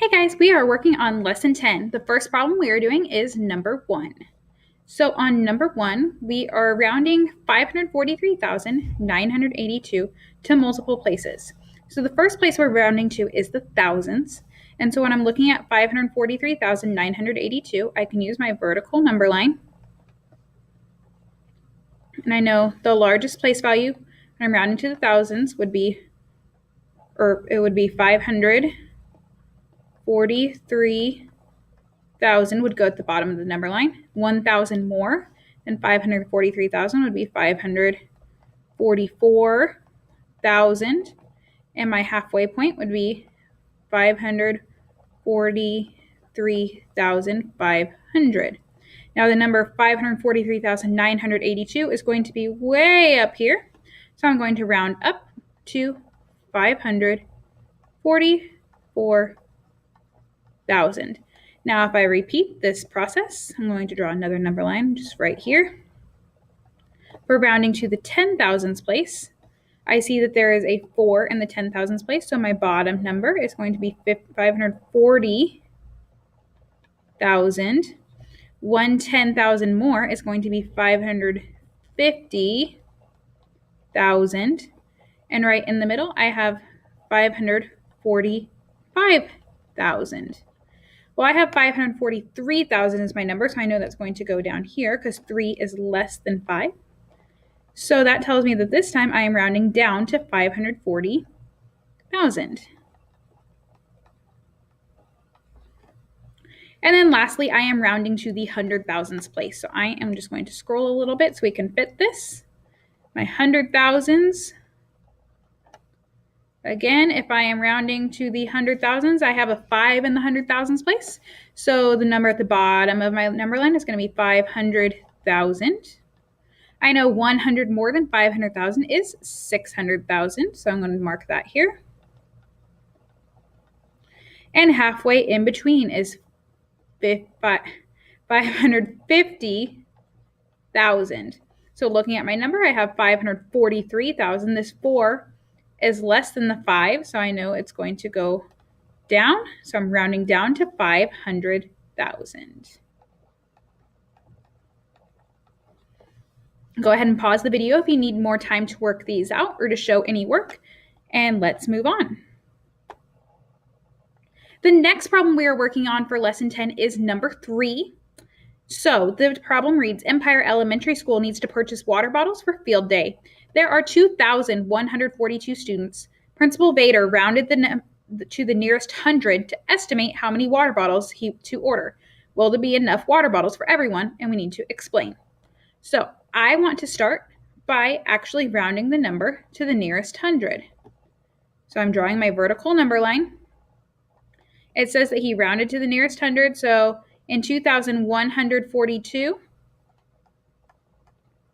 Hey guys, we are working on lesson 10. The first problem we are doing is number 1. So on number 1, we are rounding 543,982 to multiple places. So the first place we're rounding to is the thousands. And so when I'm looking at 543,982, I can use my vertical number line. And I know the largest place value when I'm rounding to the thousands would be, it would be 543,000 would go at the bottom of the number line. 1,000 more than 543,000 would be 544,000. And my halfway point would be 543,500. Now the number 543,982 is going to be way up here. So I'm going to round up to 544,000. Now, if I repeat this process, I'm going to draw another number line just right here. For rounding to the 10,000s place, I see that there is a 4 in the 10,000s place, so my bottom number is going to be 540,000. 10,000 more is going to be 550,000. And right in the middle, I have 545,000. Well, I have 543,000 as my number, so I know that's going to go down here because 3 is less than 5. So that tells me that this time I am rounding down to 540,000. And then lastly, I am rounding to the 100,000s place. So I am just going to scroll a little bit so we can fit this. My 100,000s. Again, if I am rounding to the 100,000s, I have a 5 in the 100,000s place. So the number at the bottom of my number line is going to be 500,000. I know 100 more than 500,000 is 600,000. So I'm going to mark that here. And halfway in between is 550,000. So looking at my number, I have 543,000. This 4 is less than the 5, so I know it's going to go down. So I'm rounding down to 500,000. Go ahead and pause the video if you need more time to work these out or to show any work, and let's move on. The next problem we are working on for lesson 10 is number 3. So the problem reads, Empire Elementary School needs to purchase water bottles for field day. There are 2,142 students. Principal Vader rounded to the nearest 100 to estimate how many water bottles to order. Will there be enough water bottles for everyone? And we need to explain. So I want to start by actually rounding the number to the nearest 100. So I'm drawing my vertical number line. It says that he rounded to the nearest 100, so in 2,142,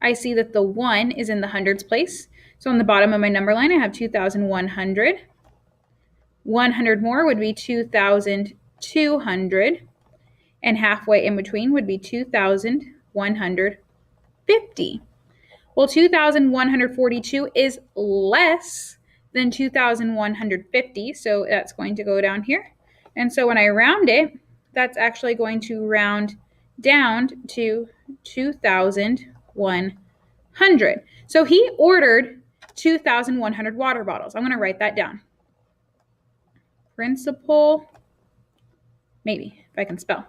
I see that the 1 is in the hundreds place. So on the bottom of my number line, I have 2,100. 100 more would be 2,200. And halfway in between would be 2,150. Well, 2,142 is less than 2,150, so that's going to go down here. And so when I round it, that's actually going to round down to 2,100. So he ordered 2,100 water bottles. I'm going to write that down. Principal, maybe, if I can spell.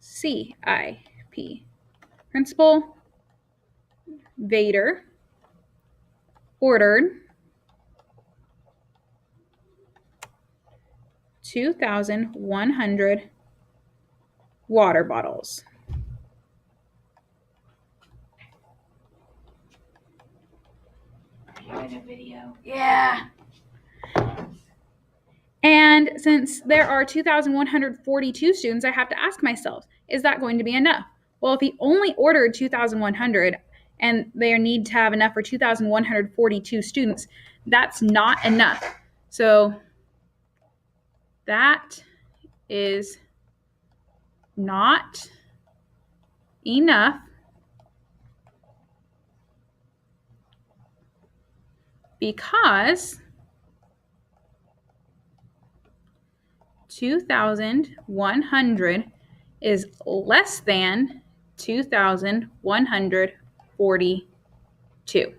C-I-P. Principal Vader ordered 2,100 water bottles. Are you in a video? Yeah. And since there are 2,142 students, I have to ask myself, is that going to be enough? Well, if he only ordered 2,100 and they need to have enough for 2,142 students, that's not enough. So that is not enough because 2,100 is less than 2,142.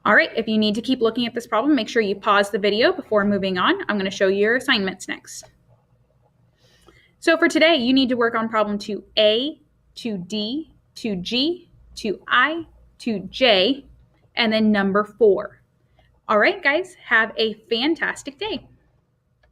All right, if you need to keep looking at this problem, make sure you pause the video before moving on. I'm going to show you your assignments next. So for today, you need to work on problem 2A, 2D, 2G, 2I, 2J, and then number 4. All right, guys, have a fantastic day.